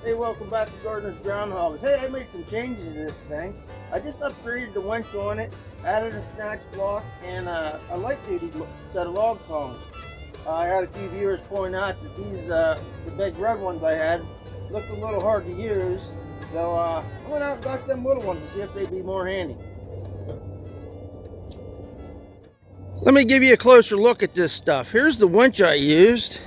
Hey, welcome back to Gardener's Groundhogs. Hey, I made some changes to this thing. I just upgraded the winch on it, added a snatch block, and a light duty set of log tongs. I had a few viewers point out that these, the big red ones I had, looked a little hard to use. So I went out and got them little ones to see if they'd be more handy. Let me give you a closer look at this stuff. Here's the winch I used.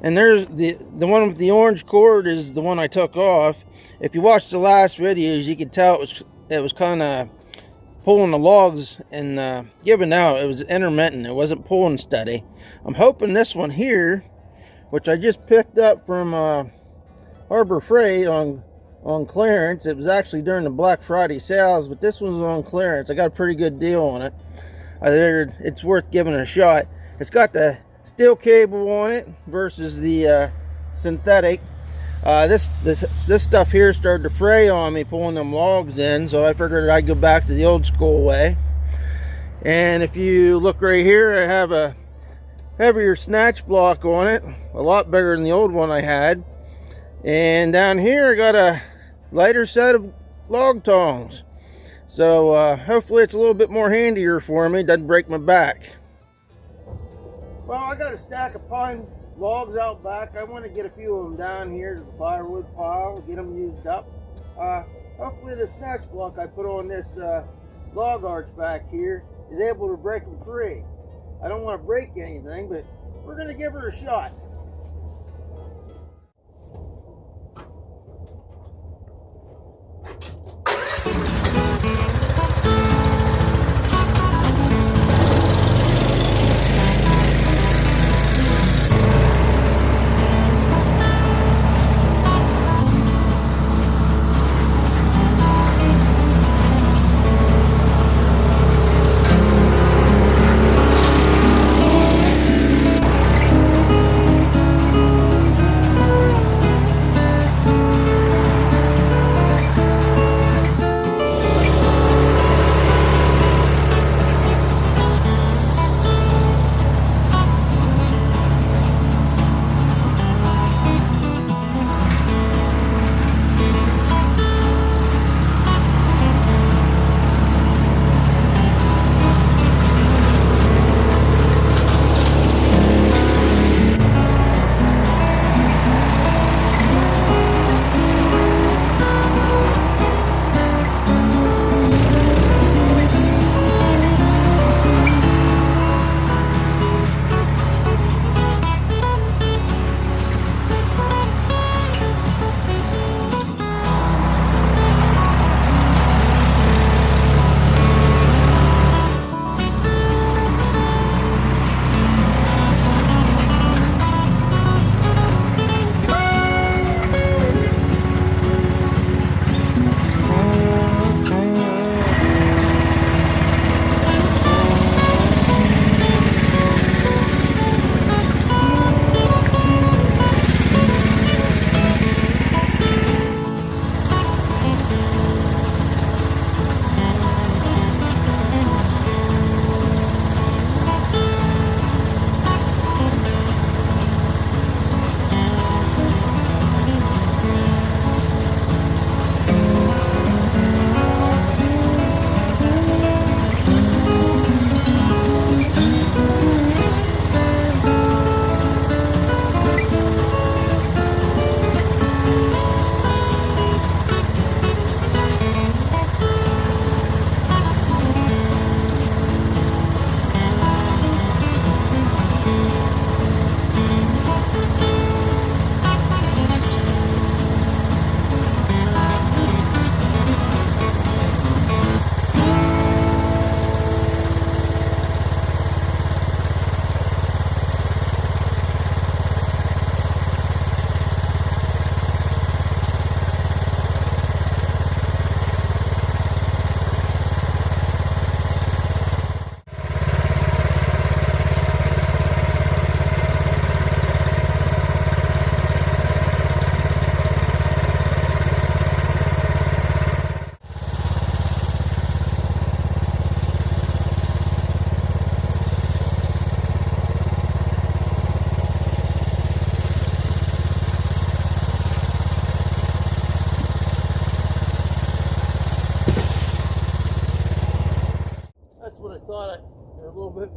And there's the one with the orange cord is the one I took off. If you watched the last videos, you could tell it was kind of pulling the logs and giving out. It was intermittent. It wasn't pulling steady. I'm hoping this one here, which I just picked up from Harbor Freight on clearance. It was actually during the Black Friday sales, but this one's on clearance. I got a pretty good deal on it. I figured it's worth giving it a shot. It's got the steel cable on it versus the synthetic. This stuff here started to fray on me pulling them logs in, so I figured I'd go back to the old school way. And if you look right here, I have a heavier snatch block on it, a lot bigger than the old one I had. And down here I got a lighter set of log tongs, so hopefully it's a little bit more handier for me, doesn't break my back. Well, I got a stack of pine logs out back. I want to get a few of them down here to the firewood pile, get them used up. Hopefully the snatch block I put on this log arch back here is able to break them free. I don't want to break anything, but we're going to give her a shot.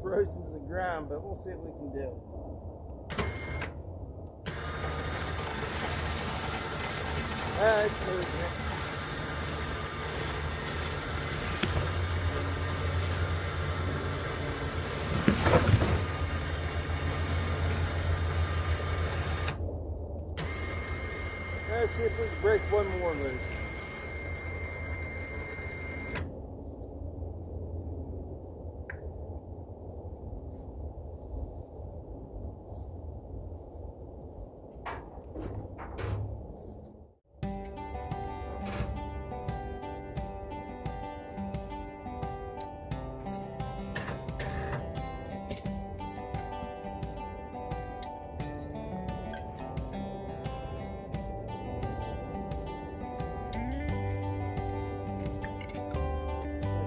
frozen to the ground, but we'll see what we can do. It's moving it. Let's see if we can break one more loose.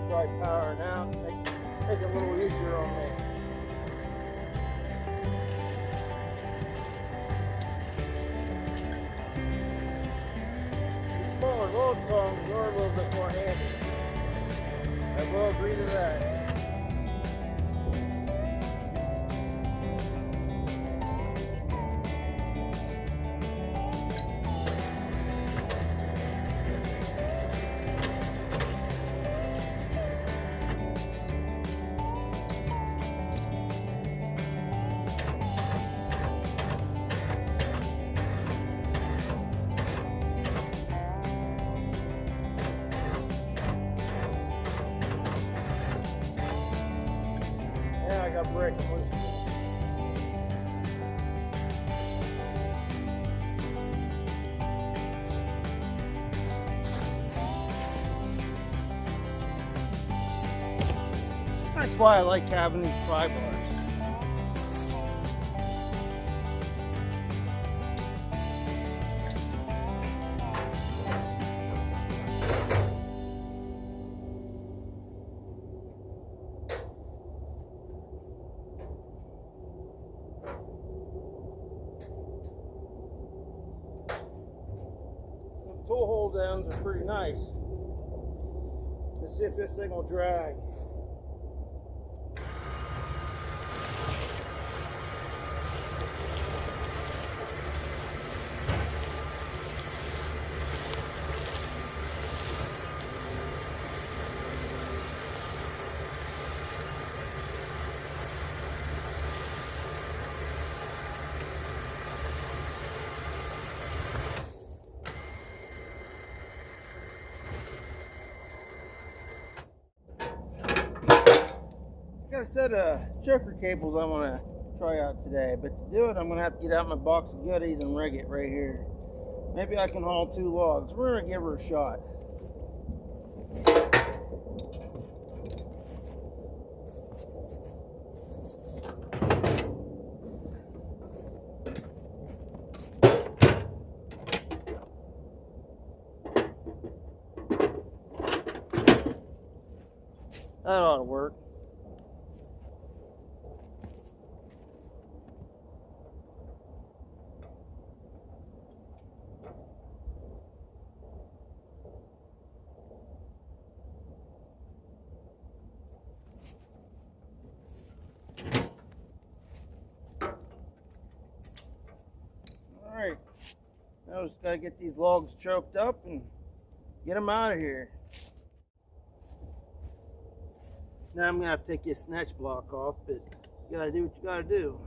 Try powering out, make it a little easier on me. The smaller log tongs are a little bit more handy. I will agree to that. I got break loose. That's why I like having these pry bars. Tool hold downs are pretty nice. Let's see if this thing will drag. Got a set of choker cables I want to try out today, but to do it I'm going to have to get out my box of goodies and rig it right here. Maybe I can haul 2 logs. We're going to give her a shot. That ought to work. Alright, now just got to get these logs choked up and get them out of here. Now I'm going to have to take this snatch block off, but you got to do what you got to do.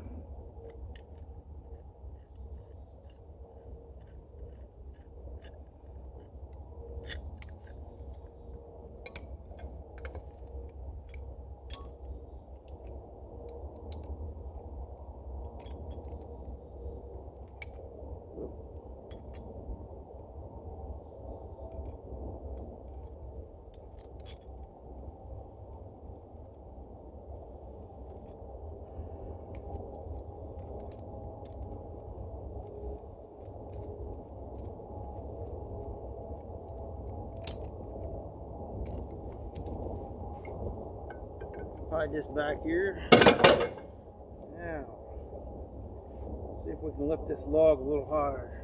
Tie this back here. Now, see if we can lift this log a little higher.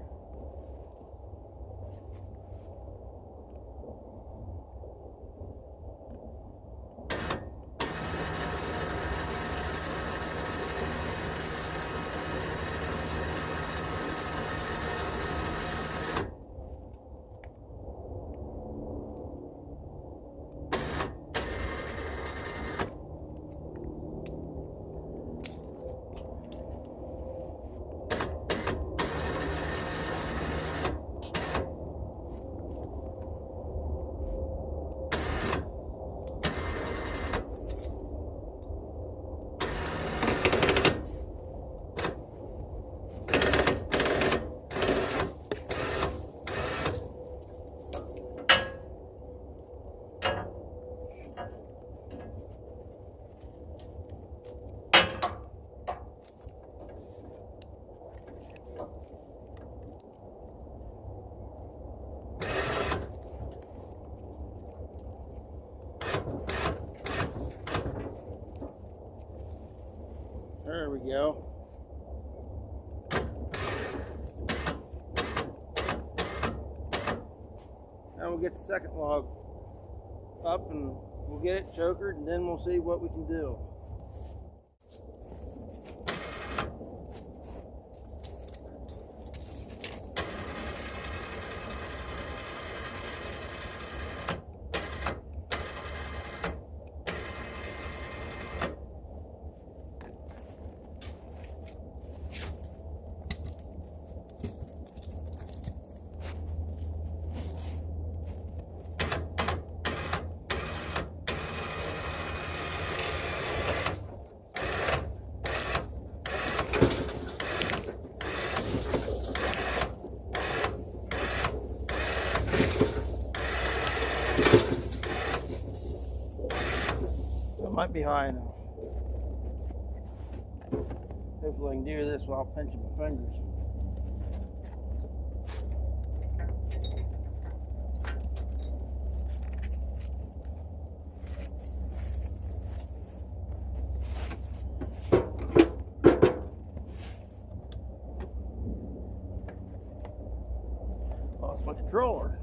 There we go. Now we'll get the second log up and we'll get it chokered, and then we'll see what we can do. Might be high enough. Hopefully I can do this while pinching my fingers. Lost my controller.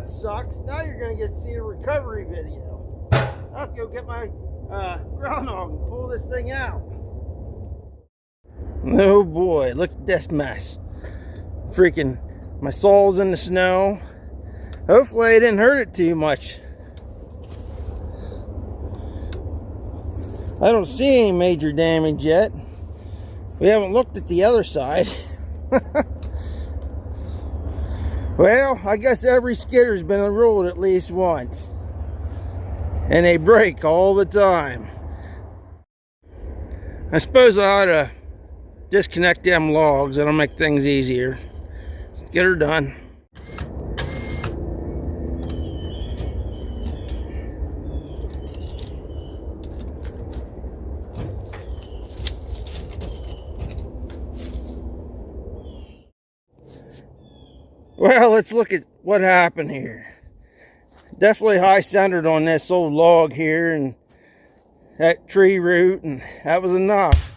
Sucks. Now you're going to get to see a recovery video. I'll go get my GroundHog and pull this thing out. Oh boy, look at this mess. Freaking, my saw's in the snow. Hopefully I didn't hurt it too much. I don't see any major damage yet. We haven't looked at the other side. Well, I guess every skidder's been rolled at least once. And they break all the time. I suppose I ought to disconnect them logs. That'll make things easier. Let's get her done. Well, let's look at what happened here. Definitely high centered on this old log here and that tree root, and that was enough.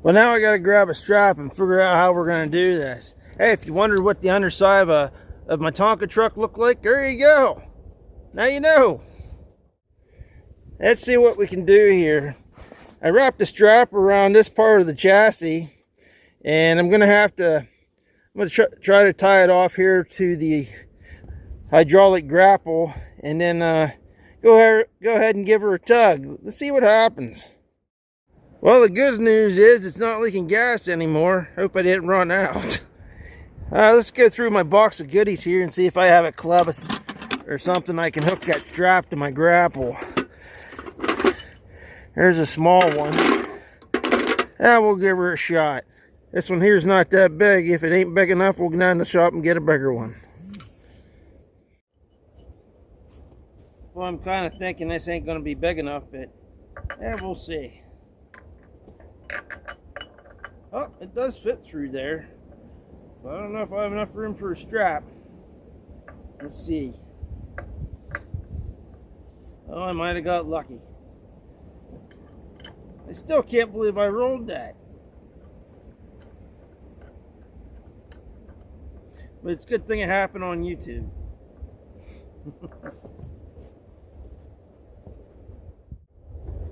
Well, now I got to grab a strap and figure out how we're going to do this. Hey, if you wondered what the underside of my Tonka truck looked like, there you go. Now you know. Let's see what we can do here. I wrapped the strap around this part of the chassis, and I'm going to try to tie it off here to the hydraulic grapple, and then go ahead and give her a tug. Let's see what happens. Well, the good news is it's not leaking gas anymore. Hope I didn't run out. Let's go through my box of goodies here and see if I have a clevis or something I can hook that strap to my grapple. There's a small one. We'll give her a shot. This one here is not that big. If it ain't big enough, we'll go down to the shop and get a bigger one. Well, I'm kind of thinking this ain't going to be big enough, but we'll see. Oh, it does fit through there. But I don't know if I have enough room for a strap. Let's see. Oh, I might have got lucky. I still can't believe I rolled that. But it's a good thing it happened on YouTube.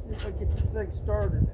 See if I get this thing started.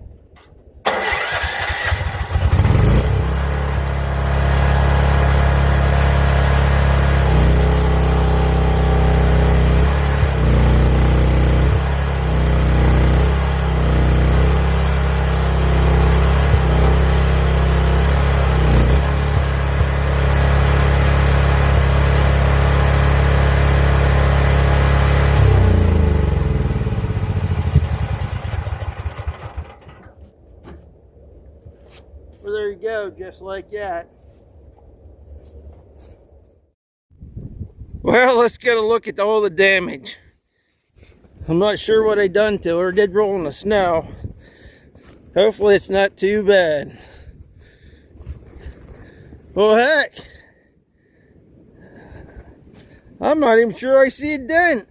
Well, there you go, just like that. Well, let's get a look at all the damage. I'm not sure what I done to her. Did roll in the snow. Hopefully it's not too bad. Well, heck, I'm not even sure I see a dent.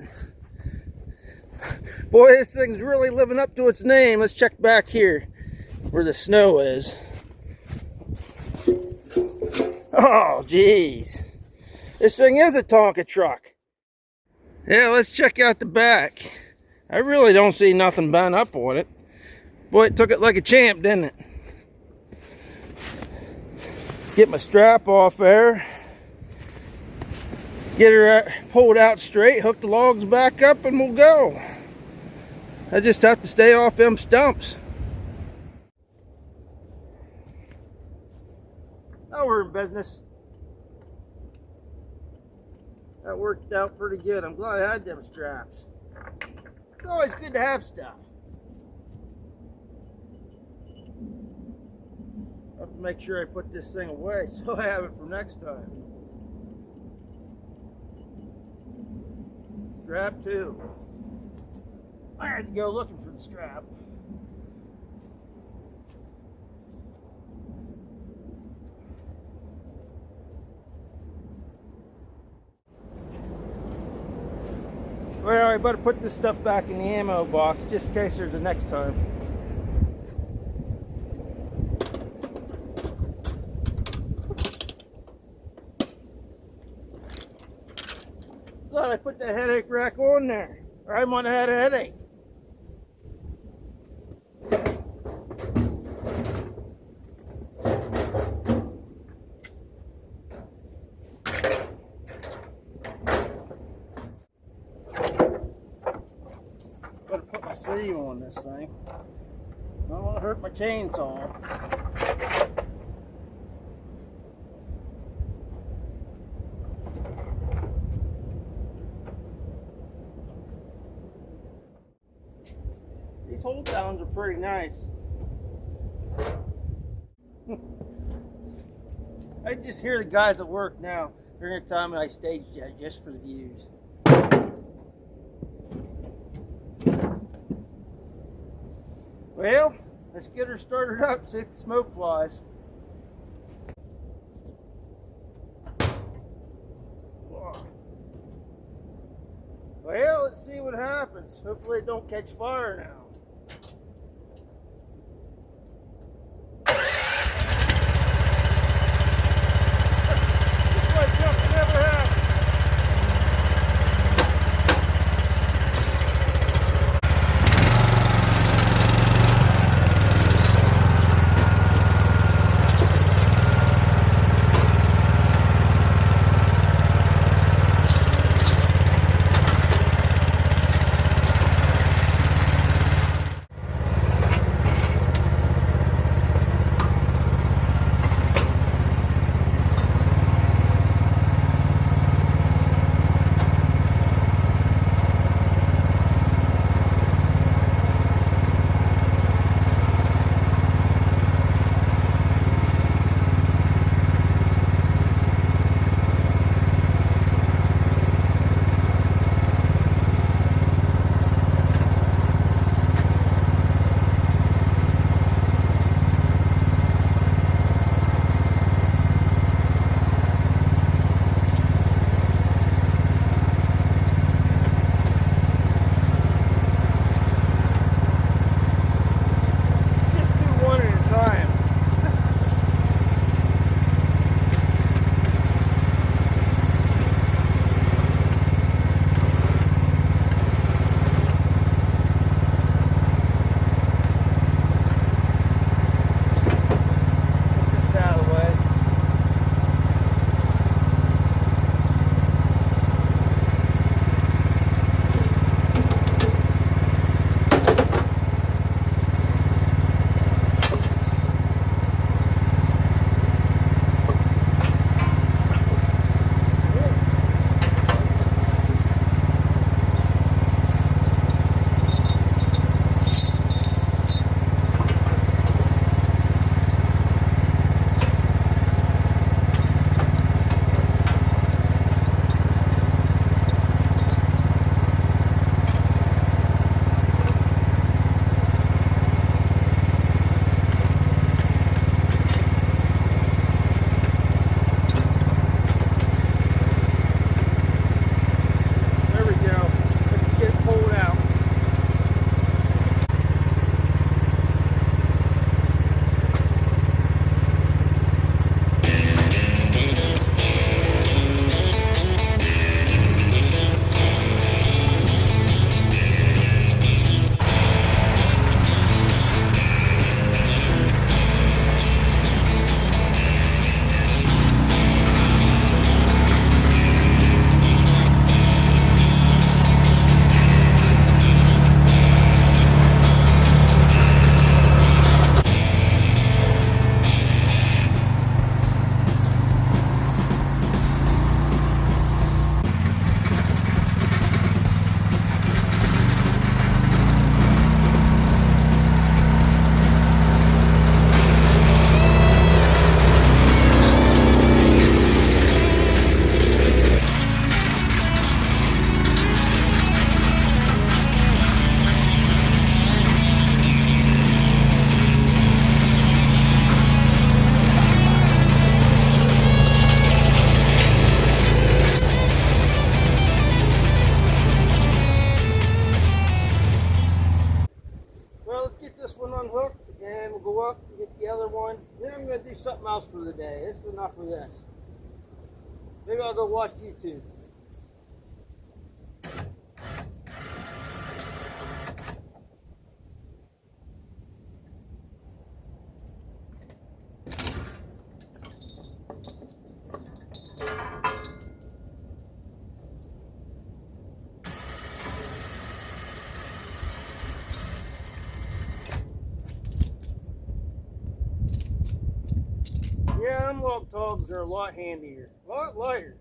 Boy, this thing's really living up to its name. Let's check back here where the snow is. Oh, geez. This thing is a Tonka truck. Yeah, let's check out the back. I really don't see nothing bent up on it. Boy, it took it like a champ, didn't it? Get my strap off there. Get her pulled out straight, hook the logs back up, and we'll go. I just have to stay off them stumps. Now we're in business. That worked out pretty good. I'm glad I had them straps. It's always good to have stuff. I have to make sure I put this thing away so I have it for next time. Strap 2. I had to go looking for the strap. Well, I better put this stuff back in the ammo box just in case there's a next time. Glad I put the headache rack on there, or I might have had a headache. Better put my sleeve on this thing. I don't want to hurt my chainsaw. These hold downs are pretty nice. I just hear the guys at work now during the time I stage jet just for the views. Well, let's get her started up, see if the smoke flies. Well, let's see what happens. Hopefully it don't catch fire now. Just like nothing ever happened. do something else for the day. This is enough of this. Maybe I'll go watch YouTube. Yeah, them log togs are a lot handier, a lot lighter.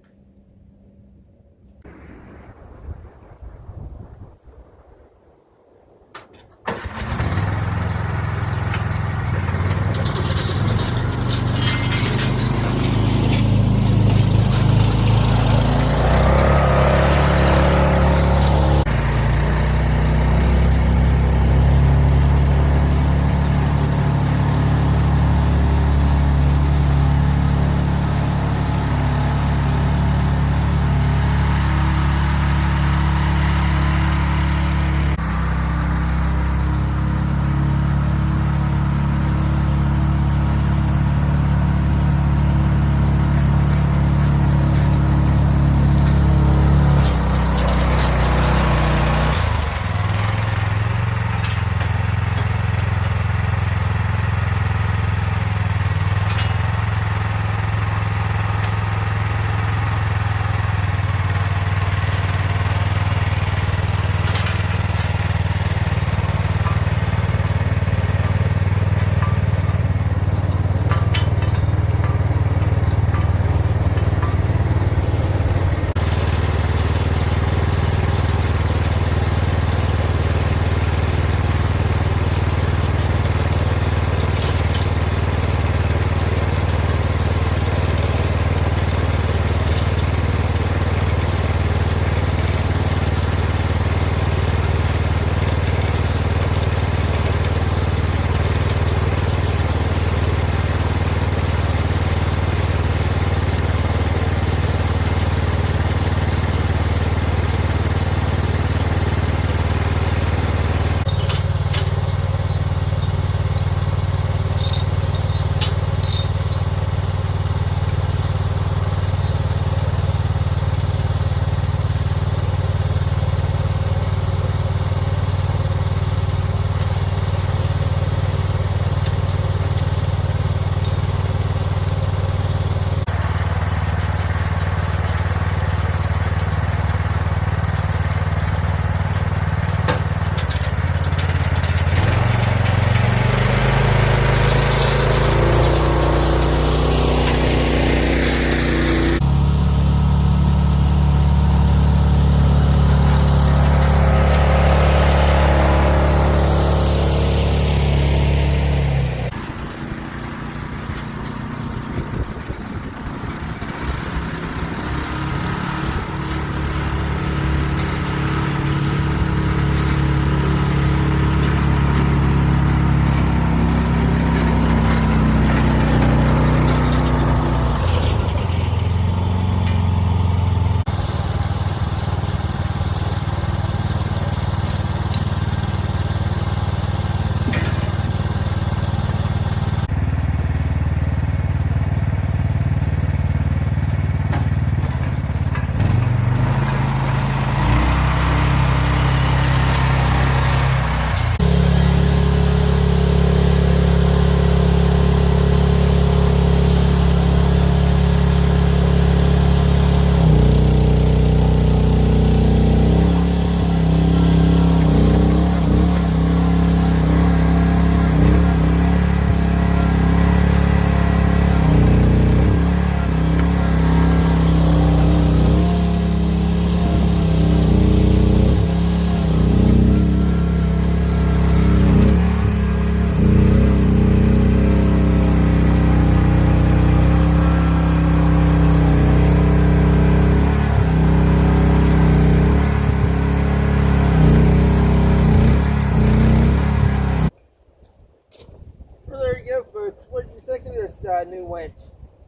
New winch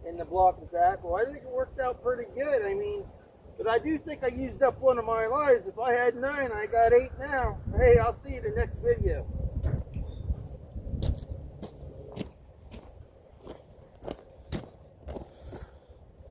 in the block and tackle. I think it worked out pretty good. I mean, but I do think I used up one of my lives. If I had 9, I got 8 now. Hey, I'll see you in the next video.